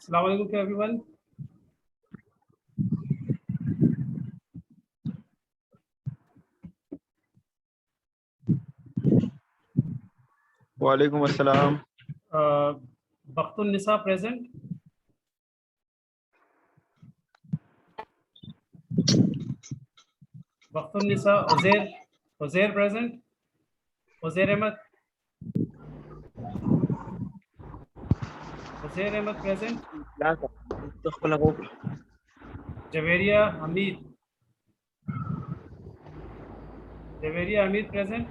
Assalamu alaikum to everyone. वालेकुम अस्सलाम। Baqtun Nisa present. Baqtun Nisa, Uzair present. Uzair Ahmed. Uzair Ahmed present. Javeria Hamid. Javeria Hamid present.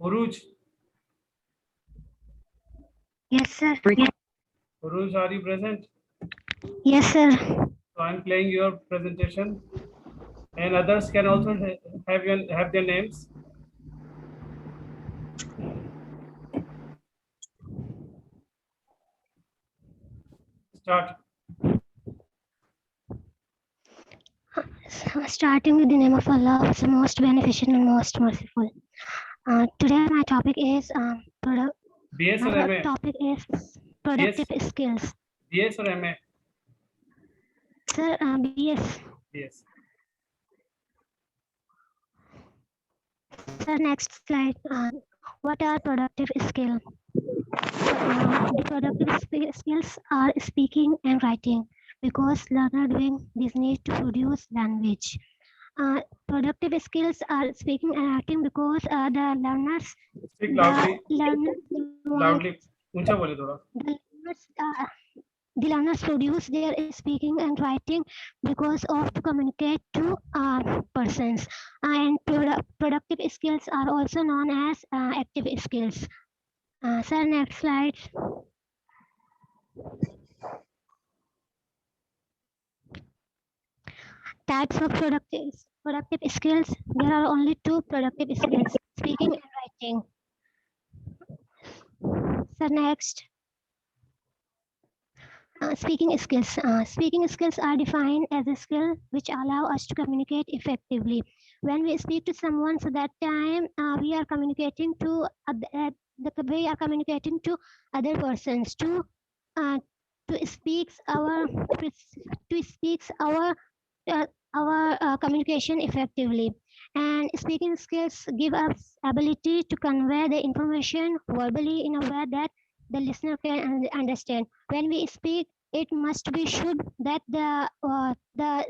Uruj. Yes, sir. Uruj, are you present? Yes, sir. So I'm playing your presentation, and others can also have their names. Start. Starting with the name of Allah, who is the most beneficent and most merciful. Today my topic is BS or MA? productive skills. BS or MA? Sir, BS. Yes. Sir, next slide. What are productive skills? The productive skills are speaking and writing, because learner doing this need to produce language. Productive skills are speaking and writing because the learners Speak loudly. Loudly. ऊंचा बोले थोड़ा. The learners produce their speaking and writing because of to communicate to persons. And productive skills are also known as active skills. Sir, next slide. Types of productive skills. There are only two productive skills: speaking and writing. Sir, next. Speaking skills. Speaking skills are defined as a skill which allow us to communicate effectively. When we speak to someone, so that time we are communicating to other persons to speak our communication effectively. And speaking skills give us ability to convey the information verbally in a way that the listener can understand. When we speak, it must be should that the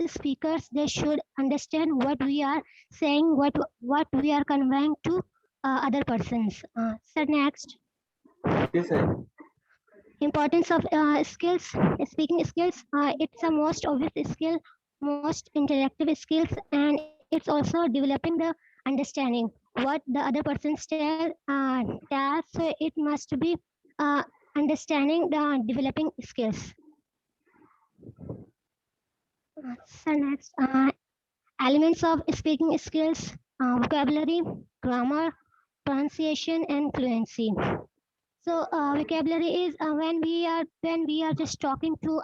speakers, they should understand what we are saying, what we are conveying to other persons. So next. Yes, sir. Importance of skills, speaking skills. It's a most obvious skill, most interactive skills, and it's also developing the understanding what the other persons tell. So it must be understanding the developing skills. So next, elements of speaking skills: vocabulary, grammar, pronunciation, and fluency. So vocabulary is when we are just talking to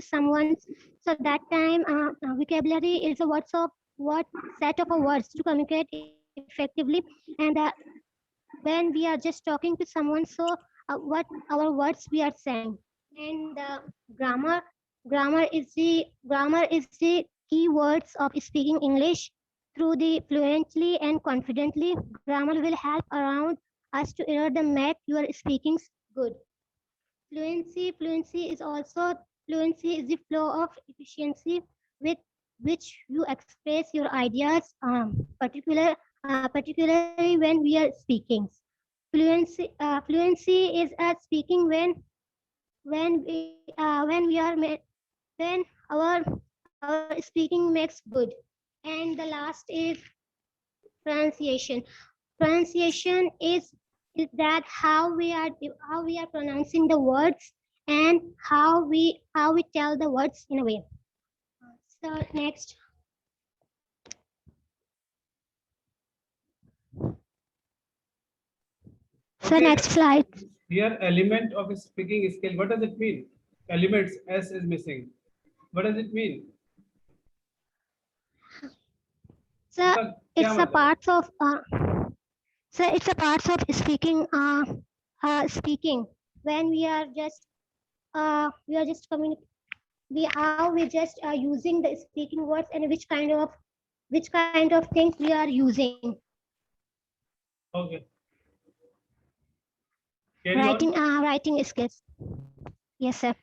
someone. So that time vocabulary is a what set of words to communicate effectively. And when we are just talking to someone, so what our words we are saying. And grammar grammar is the key words of speaking English through the fluently and confidently. Grammar will help around us to error the make your speaking good. Fluency is the flow of efficiency with which you express your ideas, particularly when we are speaking. Fluency is speaking when our speaking makes good. And the last is pronunciation. Pronunciation is that how we are pronouncing the words, and how we tell the words in a way. So next. So Okay. next slide. Here, element of speaking skill. What does it mean? Elements, S is missing. What does it mean? So it's a part of So it's a part of speaking. Speaking when we are just we how we just using the speaking words and which kind of things we are using. Okay. Carry on. Writing skills. Yes, sir.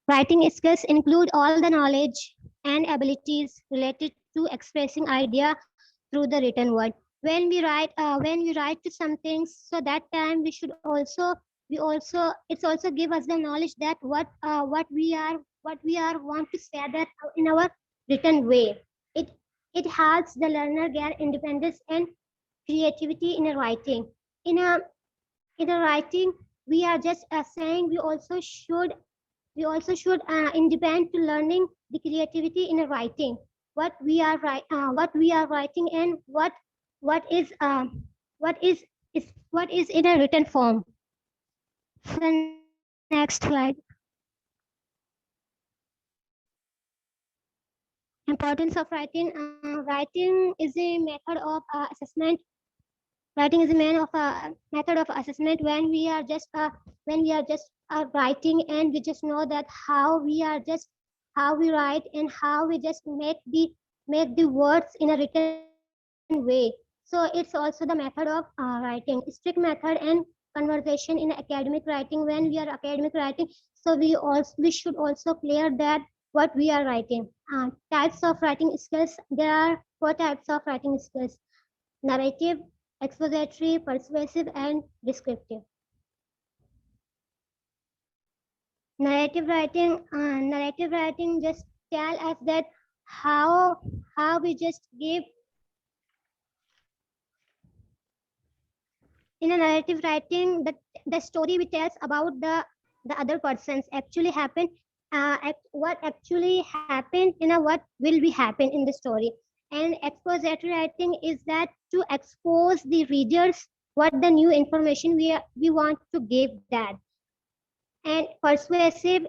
Writing skills include all the knowledge and abilities related to expressing idea through the written word. When we write to some things, so that time we also it's also give us the knowledge that what we are want to say that in our written way. It it helps the learner get independence and creativity in a writing. In a in a writing, we are just saying we also should independ to learning the creativity in a writing what we are writing and what is what what is in a written form. So next slide. Importance of writing. Writing is a method of assessment. Writing is a method of assessment when we are just writing and we just know that how we write and how we just make the words in a written way. So it's also the method of writing. Strict method and conversation in academic writing. When we are academic writing, so we should also clear that what we are writing. Types of writing skills. There are four types of writing skills: narrative, expository, persuasive, and descriptive. Narrative writing just tell us that how we just give in a narrative writing the story we tells about the other persons actually happened what actually happened what will be happen in the story. And expository writing is that to expose the readers what the new information we want to give that. And persuasive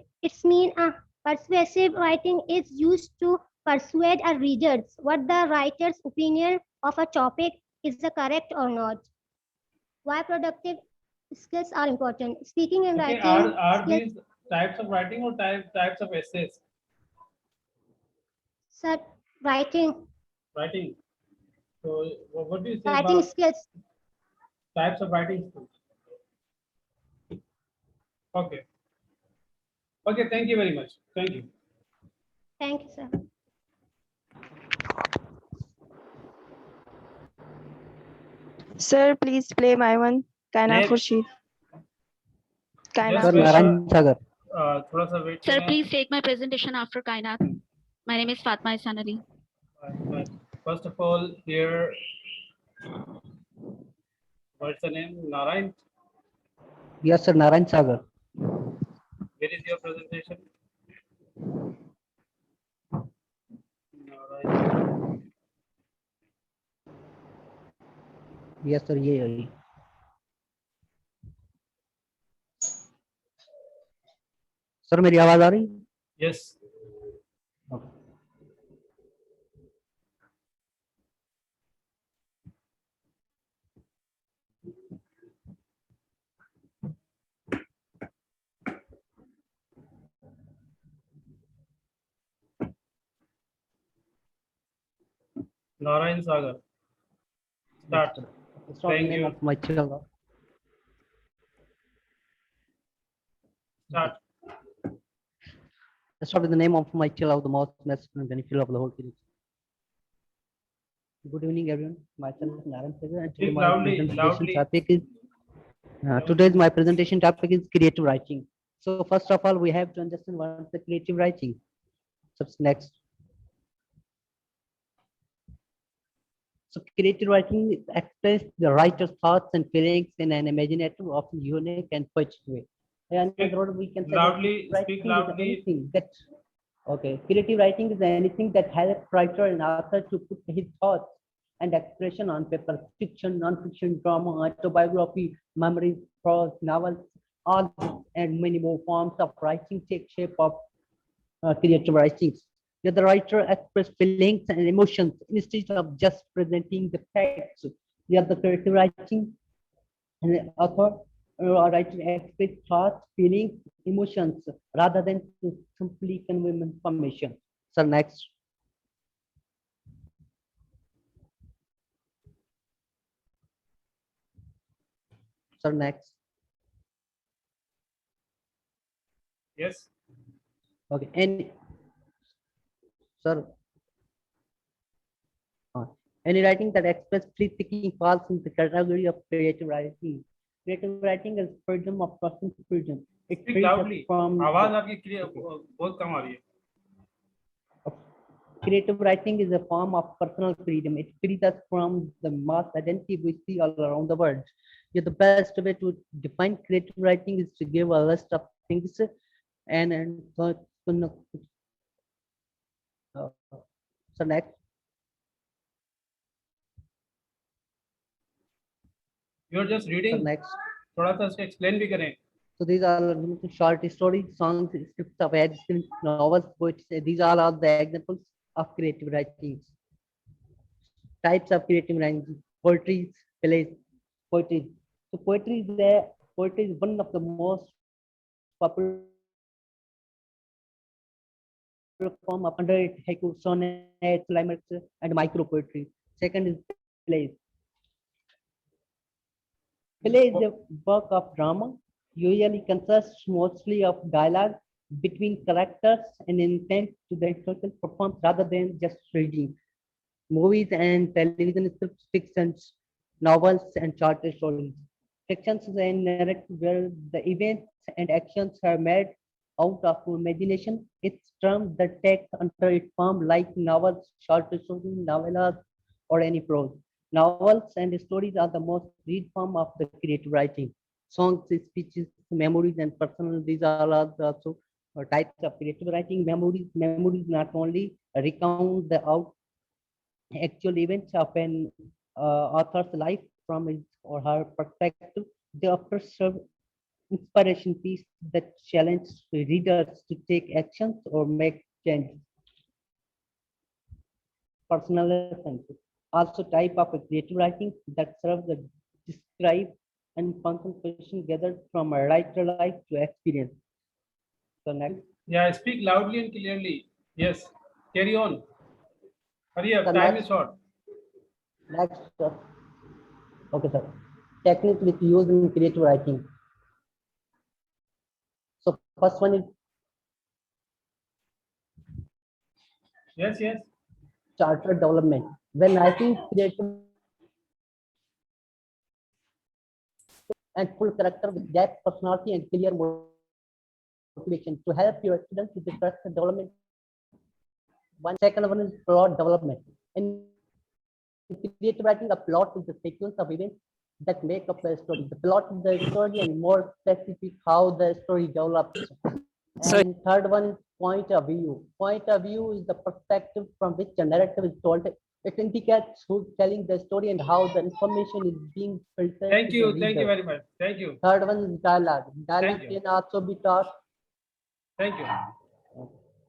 writing is used to persuade a readers what the writer's opinion of a topic is the correct or not. Why productive skills are important? Speaking and Okay. writing Are skills. these types of writing or types of essays? Sir, writing Writing. So what do you say writing about skills. types of writing skills? Okay. Okay. Thank you very much. Thank you. Thank you, sir. Sir, please play my one. Kaina Next. Khurshid. Kaina Just Sir, wait. Khurshid. Narayan Sagar. थोड़ा सा wait Sir, करना. please take my presentation after Kainat. My name is Fatma Isanari. But first of all, here, what's the name? Narayan. Yes, sir, Narayan Sagar. Where is your presentation? Narayan. Yes, sir, ये है. Sir मेरी आवाज आ रही? Yes. Okay. Narayan Sagar. Start. It's not the Thank name you. of my children. Start. Let's start with the name of my child of the most necessary benefit of the whole series. Good evening, everyone. Myself is Narayan Sagar, and today Speak my loudly, presentation loudly. topic is today's my presentation topic is creative writing. So first of all, we have to understand what is the creative writing. So next. So creative writing expresses the writer's thoughts and feelings in an imaginative, often unique and poetic way. And we can say Loudly, that speak writing is loudly. anything that creative writing is anything that helps writer and author to put his thoughts and expression on paper. Fiction, non-fiction, drama, autobiography, memories, prose, novels, all this and many more forms of writing take shape of creative writings. The writer expresses feelings and emotions instead of just presenting the facts. We have the creative writing, and the author or writer express thoughts, feelings, emotions rather than to simply convey information. So next. So next. Yes. Okay. And sir, any writing that express free thinking falls in the category of creative writing. Creative writing is freedom of personal freedom. It Speak frees us loudly. from आवाज आपकी clear बहुत कम आ रही है. creative writing is a form of personal freedom. It frees us from the mass identity we see all around the world. Yeah, the best way to define creative writing is to give a list of things and so next. You are just So reading. next. थोड़ा सा इसको explain भी करें. So these are short stories, songs, scripts of ad scripts, novels, poetry. These all are the examples of creative writing. Types of creative writing: poetry, plays, poetry. So poetry is one of the most popular form of under it haiku, sonnets, limericks, and micro poetry. Second is plays. Play is a work of drama, usually consists mostly of dialogue between characters and intent to the historical performance rather than just reading. Movies and television scripts, fictions, novels, and short stories. Fictions is a narrative where the events and actions are made out of imagination. It's termed the text under its form like novels, short stories, novellas, or any prose. Novels and stories are the most read form of the creative writing. Songs, speeches, memories, and personal. These are also types of creative writing. Memories not only recount the actual events of an author's life from his or her perspective. They offer serve inspiration piece that challenge readers to take actions or make changes. Personal essence. Also type of a creative writing that serves the describe and concentration gathered from a writer life to experience. So next. Yeah, speak loudly and clearly. Yes. Carry on. Hurry up. The Time next- is short. Next. Okay, sir. Techniques which used in creative writing. So first one is Yes, yes. charter development. When writing creative and full character with depth, personality, and clear motivation to help your students with the character development. Second one is plot development. In creative writing, a plot is the sequence of events that make up the story. The plot is the story, and more specific how the story develops. And third one is point of view. Point of view is the perspective from which a narrative is told. It indicates who's telling the story and how the information is being filtered. Thank to you. the Thank you reader. very much. Thank you. Third one is dialogue. Dialogue Thank you. can also be taught. Thank you.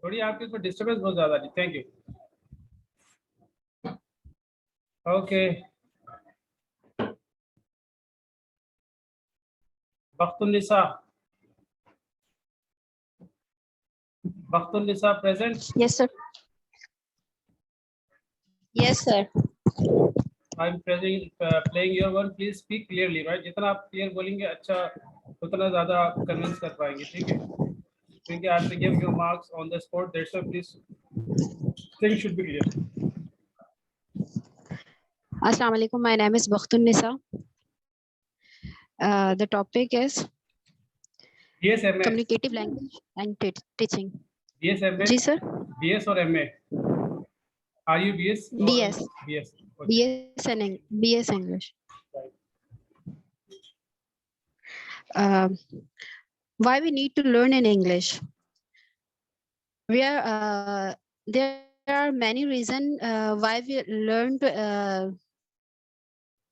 थोड़ी आपके ऊपर disturbance बहुत ज्यादा थी. Thank you. Okay. Bakhtun Nisa present. Yes, sir. Yes, sir. I'm playing your one. Please speak clearly, right? जितना आप clear बोलेंगे अच्छा उतना ज़्यादा आप convince कर पाएंगे, ठीक है? क्योंकि I have to give you marks on the spot. That's why please things should be clear. Assalamu alaikum. My name is Bakhtun Nisa. The topic is BS MA. communicative language and teaching. BS MA. Ji sir. BS or MA? Are you BS? or BS. BS. Okay. BS English. Why we need to learn in English? There are many reasons why we learn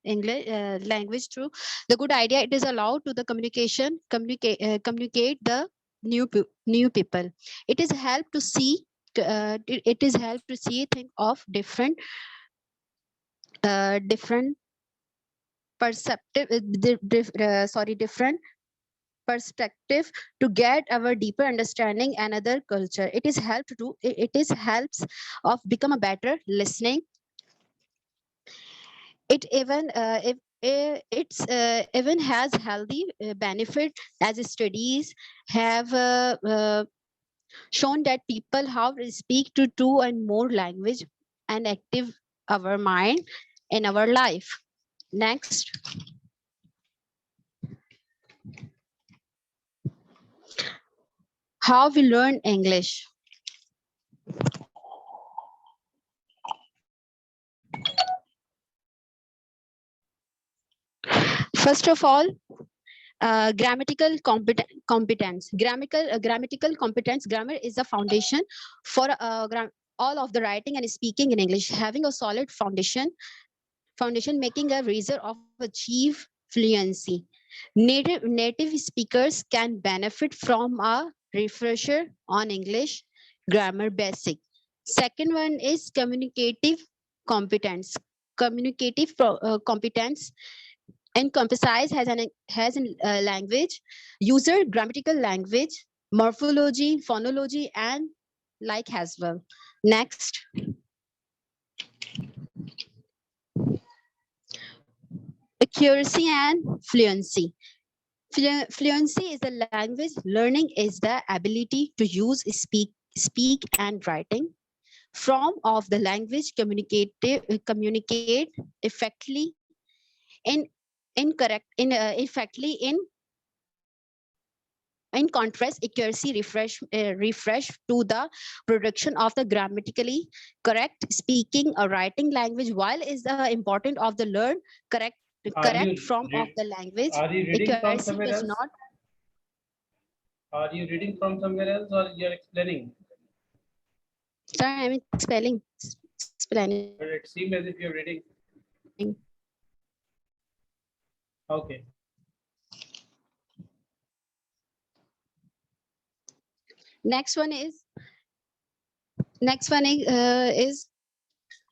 English language through the good idea. It is allowed to the communicate the new people. It is help to see. It is help to see things of different different perspective to get our deeper understanding another culture. It is helps of become a better listening. It even if it's even has healthy benefit, as studies have shown that people have to speak to two and more language and active our mind in our life. Next. How we learn English. First of all, grammatical competence. Grammatical competence. Grammar is the foundation for all of the writing and speaking in English. Having a solid foundation making a result of achieve fluency. Native speakers can benefit from a refresher on English grammar basic. Second one is communicative competence. Competence encompasses has an language, user grammatical language, morphology, phonology, and like as well. Next. Accuracy and fluency. Fluency is the language. Learning is the ability to use, speak, and writing form of the language. Communicate effectively in contrast, accuracy refresh to the production of the grammatically correct speaking or writing language. While is the important of the learn correct form of the language, are you reading from accuracy somewhere does else? not. Are you reading from somewhere else or you're explaining? Sorry, I'm explaining. But it seems as if you're reading. Okay. Next one is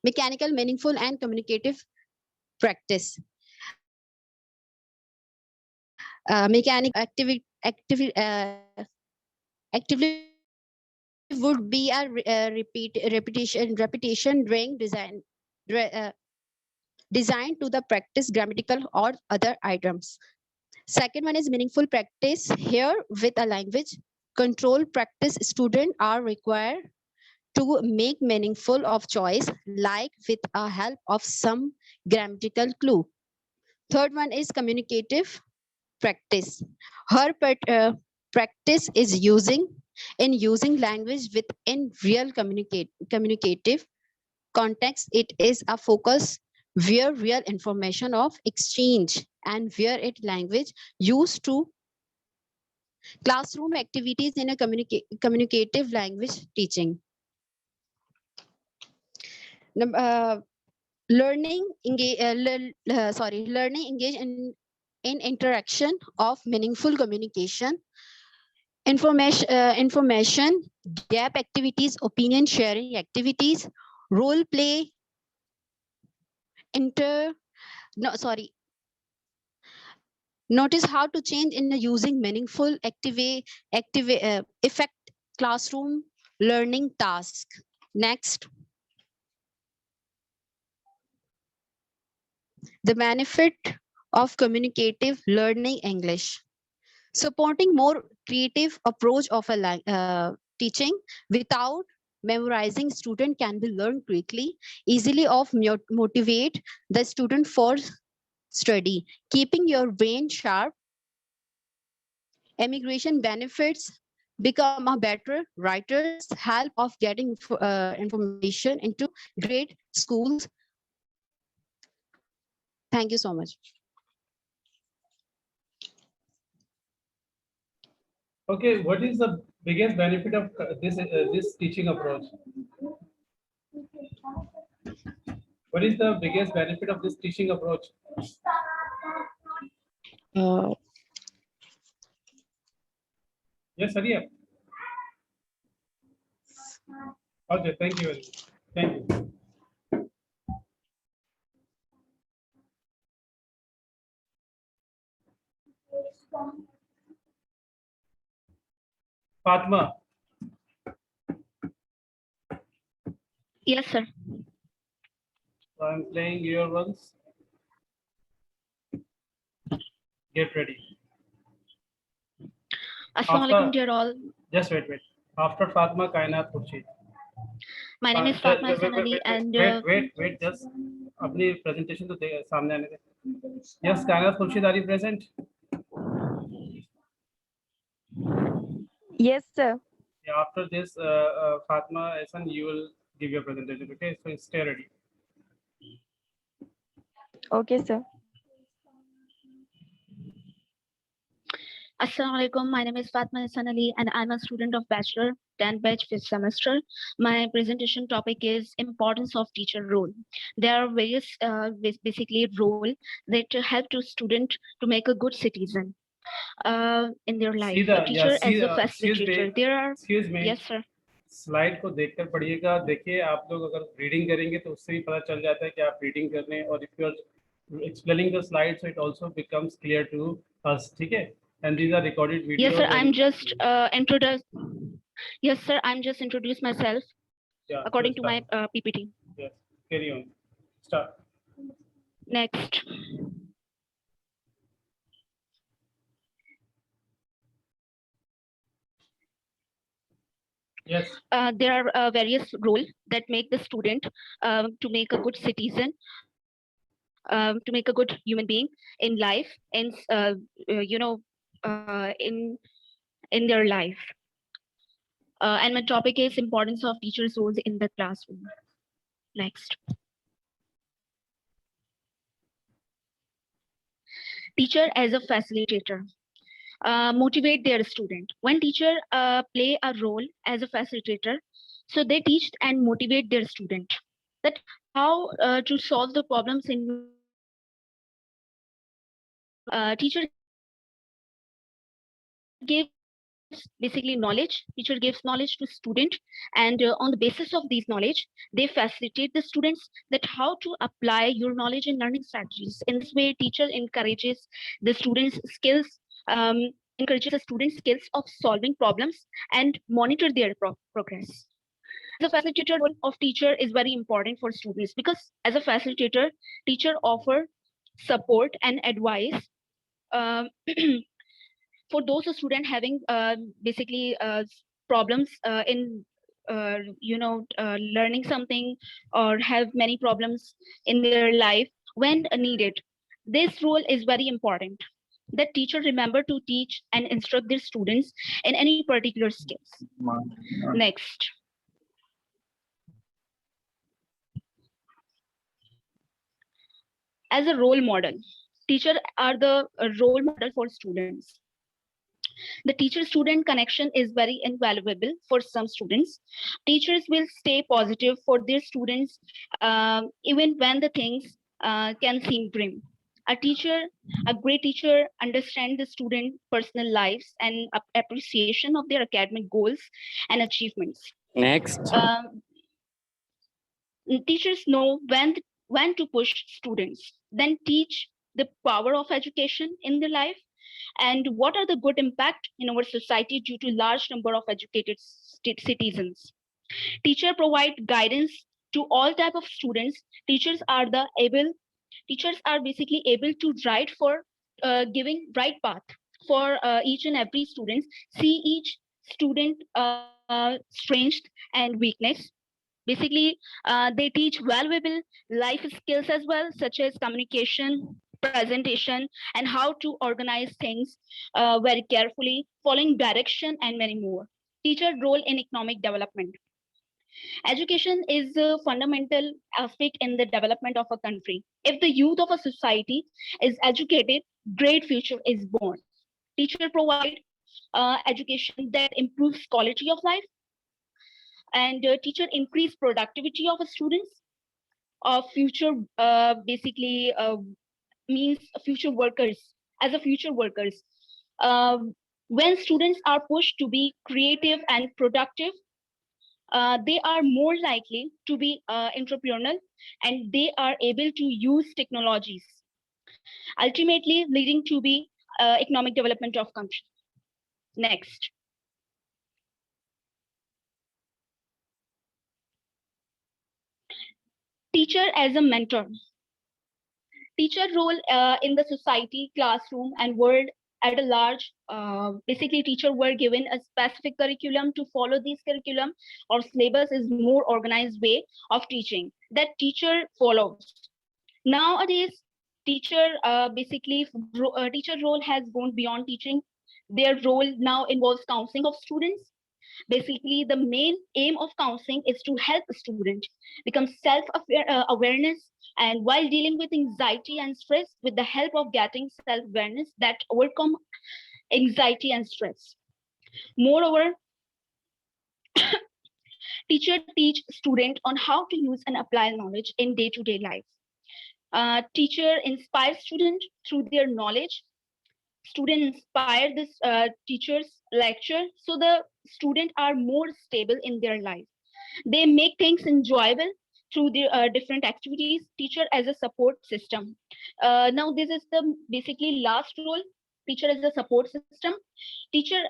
mechanical, meaningful, and communicative practice. Mechanical activity would be a repetition during designed to the practice grammatical or other items. Second one is meaningful practice. Here with a language control practice, students are required to make meaningful of choice, like with a help of some grammatical clue. Third one is communicative practice. Her practice is using language within real communicative context. It is a focus where real information of exchange and where it language used to classroom activities in a communicative language teaching. Learning engage in interaction of meaningful communication, information gap activities, opinion sharing activities, role play, notice how to change in using meaningful effect classroom learning task. Next. The benefit of communicative learning English. Supporting more creative approach of a teaching without memorizing. Student can be learned quickly, easily motivate the student for study, keeping your brain sharp. Immigration benefits, become a better writers, help of getting information into great schools. Thank you so much. Okay, what is the biggest benefit of this teaching approach? What is the biggest benefit of this teaching approach? Yes, Arya. Okay, thank you. Thank you. Fatma, Yes, sir. so I'm playing your ones. Get ready. Assalamualaikum, After, dear all. just wait. After Fatma, Kainat Khurshid. My name is Fatma Hasan Ali, and Wait, just अपनी presentation तो सामने आने दे. Yes, Kainat Khurshid, are you present? Yes, sir. Yeah, after this, Fatma Hasan, you will give your presentation. Okay, so stay ready. Okay, sir. Assalamualaikum. My name is Fatma Hasan Ali, and I'm a student of Bachelor 10 batch 5th semester. My presentation topic is importance of teacher role. There are various basically role that help to student to make a good citizen in their life. See the A teacher as a excuse facilitator. me. There are Excuse me. yes, sir. Slide को देखकर पढ़िएगा. देखिए, आप लोग अगर reading करेंगे तो उससे भी पता चल जाता है कि आप रीडिंग कर रहे हैं. और if you are explaining the slide, so it also becomes clear to us. ठीक है? And these are recorded videos. Yes, sir. I'm just introduce. Yes, sir. I'm just introduce myself according to my PPT. Yes, carry on. Start. Next. Yes. There are various roles that make the student to make a good citizen, to make a good human being in life, and in their life. And my topic is importance of teachers' roles in the classroom. Next. Teacher as a facilitator. Motivate their student. When teacher play a role as a facilitator, so they teach and motivate their student that how to solve the problems in teacher gives basically knowledge. Teacher gives knowledge to student, and on the basis of these knowledge, they facilitate the students that how to apply your knowledge in learning strategies. In this way, teacher encourages the students' skills. Encourages the students' skills of solving problems and monitor their progress. The facilitator role of teacher is very important for students because as a facilitator, teacher offer support and advice for those students having basically problems in learning something or have many problems in their life when needed. This role is very important. That teacher remember to teach and instruct their students in any particular skills. Next. As a role model, teachers are the role model for students. The teacher-student connection is very invaluable for some students. Teachers will stay positive for their students even when the things can seem grim. A great teacher, understands the student personal lives and appreciation of their academic goals and achievements. Next. Teachers know when to push students, then teach the power of education in their life and what are the good impact in our society due to large number of educated citizens. Teacher provide guidance to all type of students. Teachers are basically able to guide for giving right path for each and every student, see each student strength and weakness. Basically, they teach valuable life skills as well, such as communication, presentation, and how to organize things very carefully, following direction, and many more. Teacher role in economic development. Education is a fundamental aspect in the development of a country. If the youth of a society is educated, great future is born. Teacher provide education that improves quality of life, and teacher increase productivity of students. Future basically means future workers. As a future workers, when students are pushed to be creative and productive, they are more likely to be entrepreneurial and they are able to use technologies, ultimately leading to be economic development of country. Next. Teacher as a mentor. Teacher role in the society, classroom, and world at a large. Basically, teacher were given a specific curriculum to follow. This curriculum or syllabus is more organized way of teaching that teacher follows. Nowadays, teacher teacher role has gone beyond teaching. Their role now involves counseling of students. Basically, the main aim of counseling is to help a student become self-awareness, and while dealing with anxiety and stress, with the help of getting self-awareness that overcome anxiety and stress. Moreover, teacher teach student on how to use and apply knowledge in day-to-day life. Teacher inspire student through their knowledge. Student inspire this teacher's lecture, so the student are more stable in their life. They make things enjoyable through the different activities. Teacher as a support system. Now this is the basically last role. Teacher as a support system. Teacher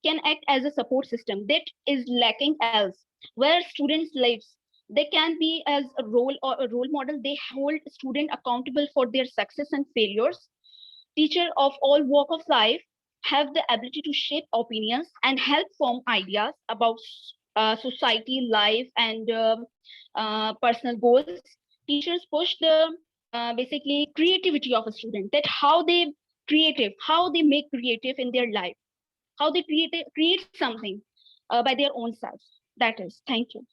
can act as a support system that is lacking else. Where students lives, they can be as a role or a role model. They hold student accountable for their success and failures. Teacher of all walk of life have the ability to shape opinions and help form ideas about society, life, and personal goals. Teachers push the basically creativity of a student, that how they make creative in their life, how they create something by their own selves. That is, thank you.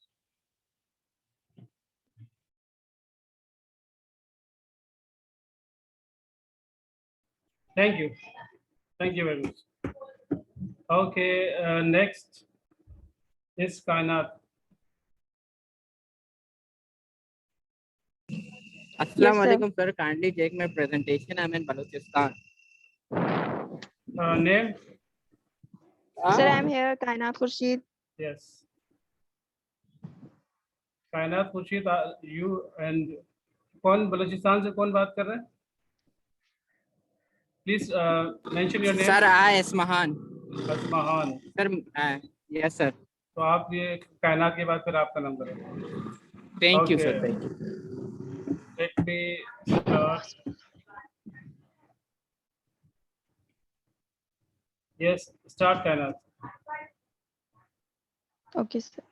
Thank you. Thank you very much. Okay, next is Kainat. Assalamu sir. alaikum, sir. Kindly take my presentation. I'm in Balochistan. Name? Sir, I'm here, Kaina Khurshid. Yes. कायनात Khurshid, you and कौन बलूचिस्तान से कौन बात कर रहे हैं? Please mention your name. Sir, I Ismahan. Asmahan. Sir, yes, sir. तो आप ये कायनात के बाद फिर आपका नंबर है. Thank you, Okay. sir. Thank you. Let me start. Yes, start Kainat. Okay, sir.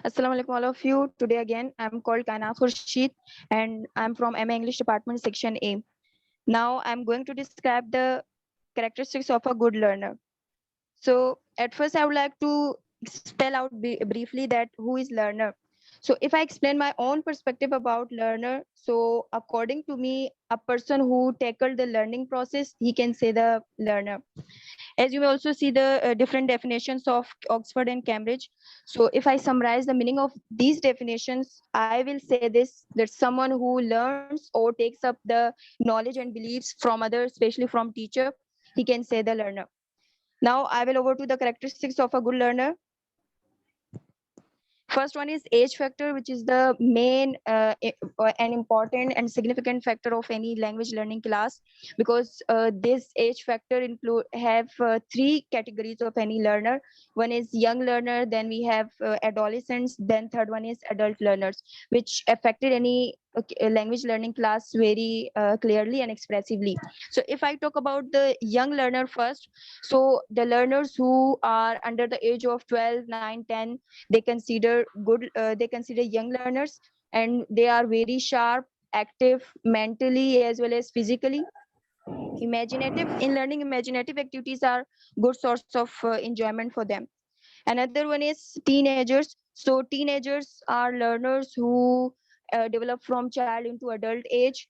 Assalamu alaikum, all of you. Today again, I'm called Kaina Khurshid and I'm from MA English Department, Section A. Now I'm going to describe the characteristics of a good learner. So at first, I would like to spell out briefly that who is learner. So if I explain my own perspective about learner, so according to me, a person who tackled the learning process, he can say the learner. As you may also see the different definitions of Oxford and Cambridge. So if I summarize the meaning of these definitions, I will say this, that someone who learns or takes up the knowledge and beliefs from others, especially from teacher, he can say the learner. Now I will over to the characteristics of a good learner. First one is age factor, which is the main and important and significant factor of any language learning class, because this age factor have three categories of any learner. One is young learner, then we have adolescents, then third one is adult learners, which affected any language learning class very clearly and expressively. So if I talk about the young learner first, so the learners who are under the age of 12, 9, 10, they consider young learners, and they are very sharp, active mentally as well as physically, imaginative. In learning, imaginative activities are good source of enjoyment for them. Another one is teenagers. So teenagers are learners who develop from child into adult age.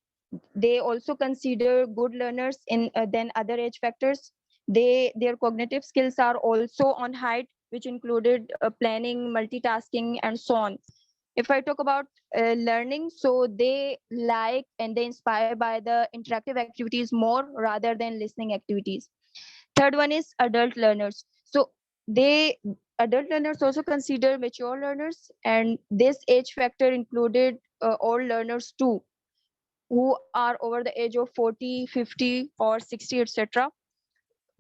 They also consider good learners in than other age factors. Their cognitive skills are also on height, which included planning, multitasking, and so on. If I talk about learning, so they like and they inspire by the interactive activities more rather than listening activities. Third one is adult learners. So adult learners also consider mature learners, and this age factor included all learners too. who are over the age of 40, 50, or 60, etc.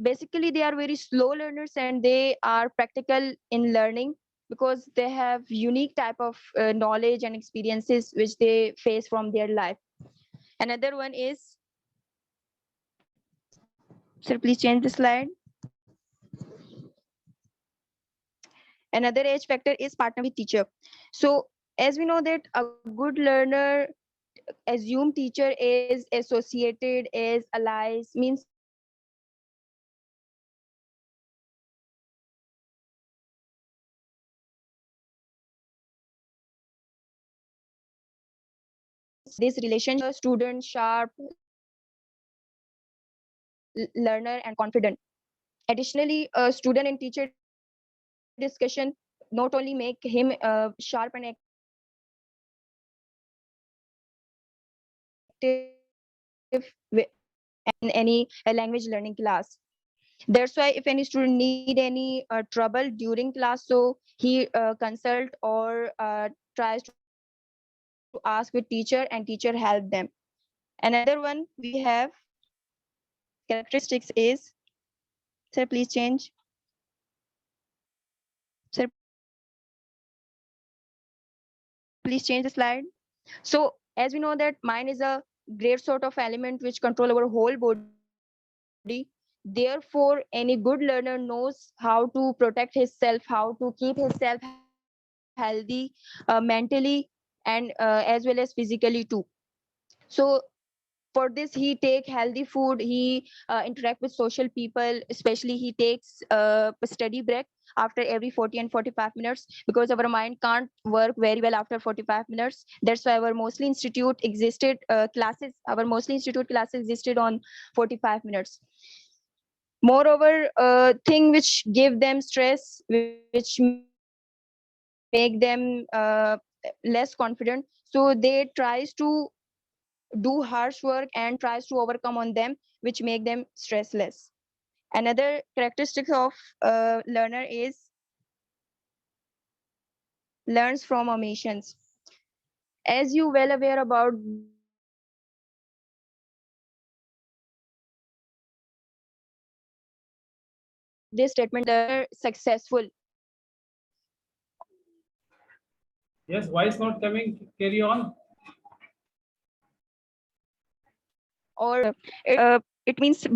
Basically, they are very slow learners and they are practical in learning because they have unique type of knowledge and experiences which they face from their life. Another one is, sir, please change the slide. Another age factor is partner with teacher. So as we know that a good learner assume teacher is associated, is allies, means this relationship student sharp, learner and confident. Additionally, a student and teacher discussion not only make him sharp and active in any language learning class. That's why if any student need any trouble during class, so he consult or tries to ask with teacher and teacher help them. Another one we have characteristics is, sir, please change. Sir, please change the slide. So as we know that mind is a great sort of element which control our whole body. Therefore, any good learner knows how to protect himself, how to keep himself healthy mentally and as well as physically too. So for this he take healthy food, he interact with social people, especially he takes a study break after every 40 and 45 minutes because our mind can't work very well after 45 minutes. That's why our mostly institute existed classes, our mostly institute classes existed on 45 minutes. Moreover, thing which give them stress, which make them less confident, so they tries to do harsh work and tries to overcome on them, which make them stressless. Another characteristic of learner is learns from omissions. As you well aware about this statement, they're successful. Yes, why is not coming? Carry on. Or it means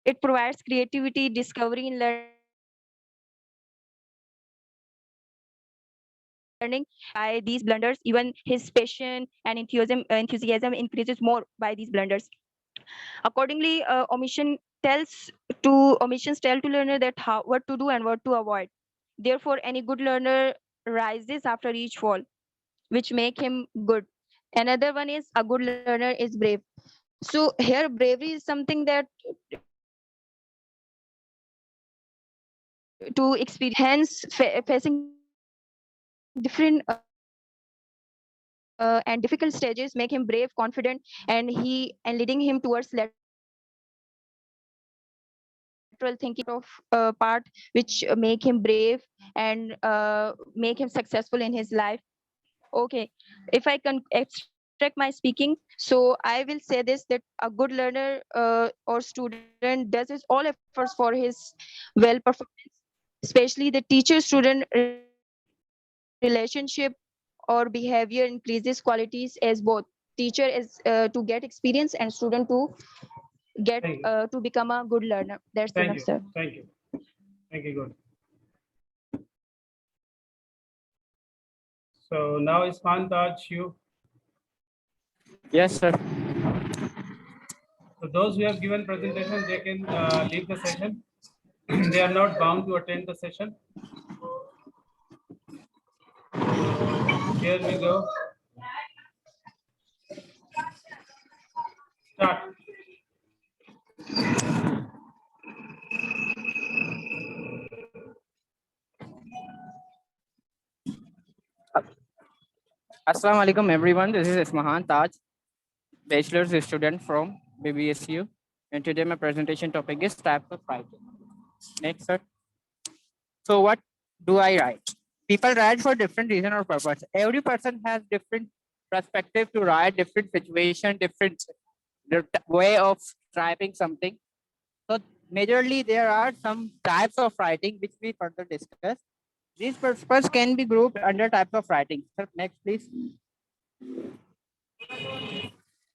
it provides creativity, discovery in learning by these blunders. Even his passion and enthusiasm increases more by these blunders. Accordingly, omissions tell to learner that how what to do and what to avoid. Therefore, any good learner rises after each fall, which make him good. Another one is a good learner is brave. So here bravery is something that to experience, hence facing different and difficult stages make him brave, confident, and leading him towards lateral thinking of part which make him brave and make him successful in his life. Okay, if I can extract my speaking, so I will say this, that a good learner or student does his all efforts for his well performance, especially the teacher student relationship or behavior increases qualities as both teacher is to get experience and student to get Thank you. to become a good learner. That's Thank enough, you. sir. Thank you. Thank you. Good. So now Isman Taj, you. Yes, sir. So those who have given presentation, they can leave the session. They are not bound to attend the session. Here we go. Start. Assalamu alaikum, everyone. This is Ismahan Taj, bachelor's student from BBSU. And today my presentation topic is types of writing. Next, sir. So what do I write? People write for different reason or purpose. Every person has different perspective to write, different situation, different way of typing something. So majorly there are some types of writing which we further discuss. These purposes can be grouped under types of writing. Sir, next please.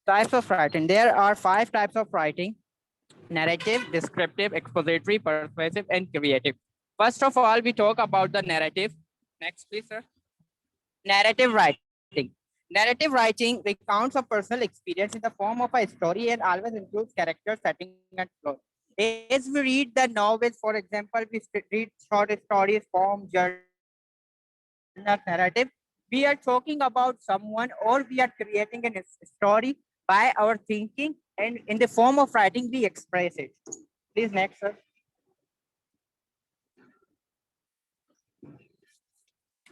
Types of writing. There are 5 types of writing: narrative, descriptive, expository, persuasive, and creative. First of all, we talk about the narrative. Next, please, sir. Narrative writing. Narrative writing recounts of personal experience in the form of a story and always includes character, setting, and plot. As we read the novels, for example, we read short stories, poems, journal, narrative. We are talking about someone, or we are creating a story by our thinking, and in the form of writing, we express it. Please, next, sir.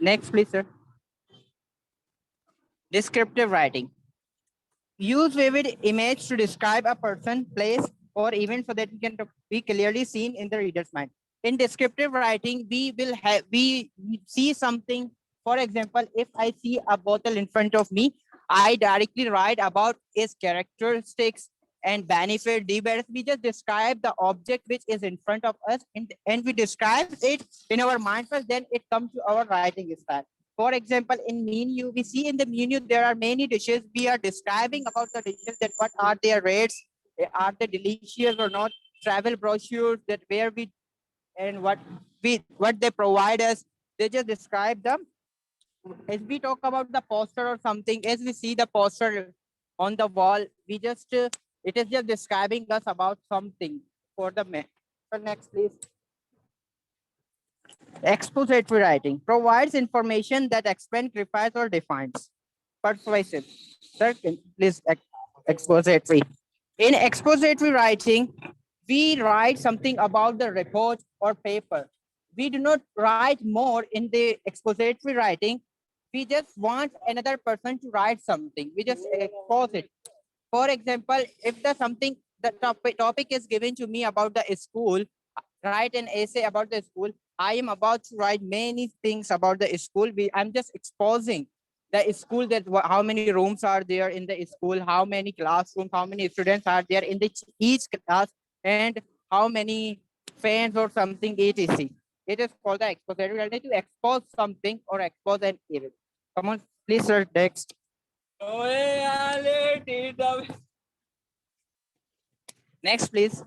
Next, please, sir. Descriptive writing. Use vivid image to describe a person, place, or event so that we can be clearly seen in the reader's mind. In descriptive writing, we see something. For example, if I see a bottle in front of me, I directly write about its characteristics and benefit, demerits. We just describe the object which is in front of us, and we describe it in our mind first, then it comes to our writing style. For example, in menu, we see in the menu there are many dishes. We are describing about the dishes, that what are their rates, are they delicious or not. Travel brochures, that where we and what they provide us. They just describe them. As we talk about the poster or something, as we see the poster on the wall, we just it is just describing us about something for the man. So next, please. Expository writing provides information that explains, clarifies, or defines. Persuasive. Sir, please, expository. In expository writing, we write something about the report or paper. We do not write more in the expository writing. We just want another person to write something. We just expose it. For example, if the topic is given to me about the school, write an essay about the school. I am about to write many things about the school. I'm just exposing the school, that how many rooms are there in the school, how many classrooms, how many students are there in each class, and how many fans or something, etc. It is called the expository writing, to expose something or expose an event. Come on, please, sir, next. Next, please.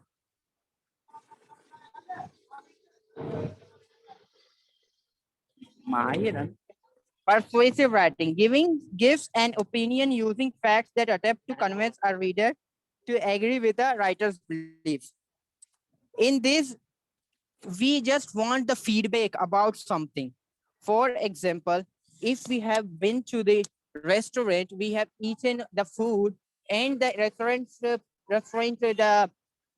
Persuasive writing gives an opinion using facts that attempt to convince a reader to agree with the writer's beliefs. In this, we just want the feedback about something. For example, if we have been to the restaurant, we have eaten the food, and the restaurant, the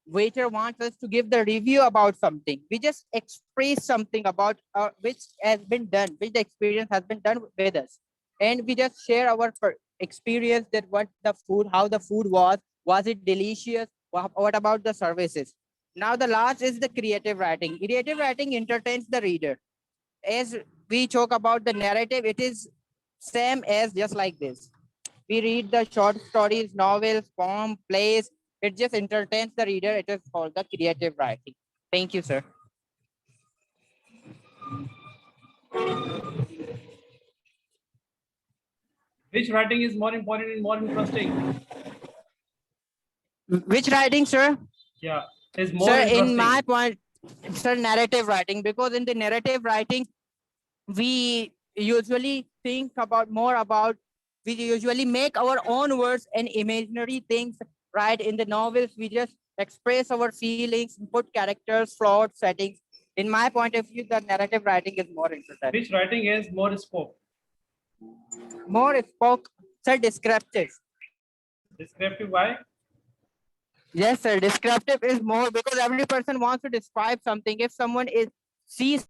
waiter wants us to give the review about something. We just express something about which has been done, which the experience has been done with us. And we just share our experience, that what the food, how the food was it delicious? What about the services? Now the last is the creative writing. Creative writing entertains the reader. As we talk about the narrative, it is same as just like this. We read the short stories, novels, poems, plays. It just entertains the reader. It is called the creative writing. Thank you, sir. Which writing is more important and more interesting? Which writing, sir? Yeah, is more Sir, interesting. in my point, sir, narrative writing, because in the narrative writing, we usually think about we usually make our own words and imaginary things. Right, in the novels, we just express our feelings, put characters, plot, settings. In my point of view, the narrative writing is more interesting. Which writing has more scope? More spoke, sir, descriptive. Descriptive, why? Yes, sir, descriptive is more, because every person wants to describe something. If someone sees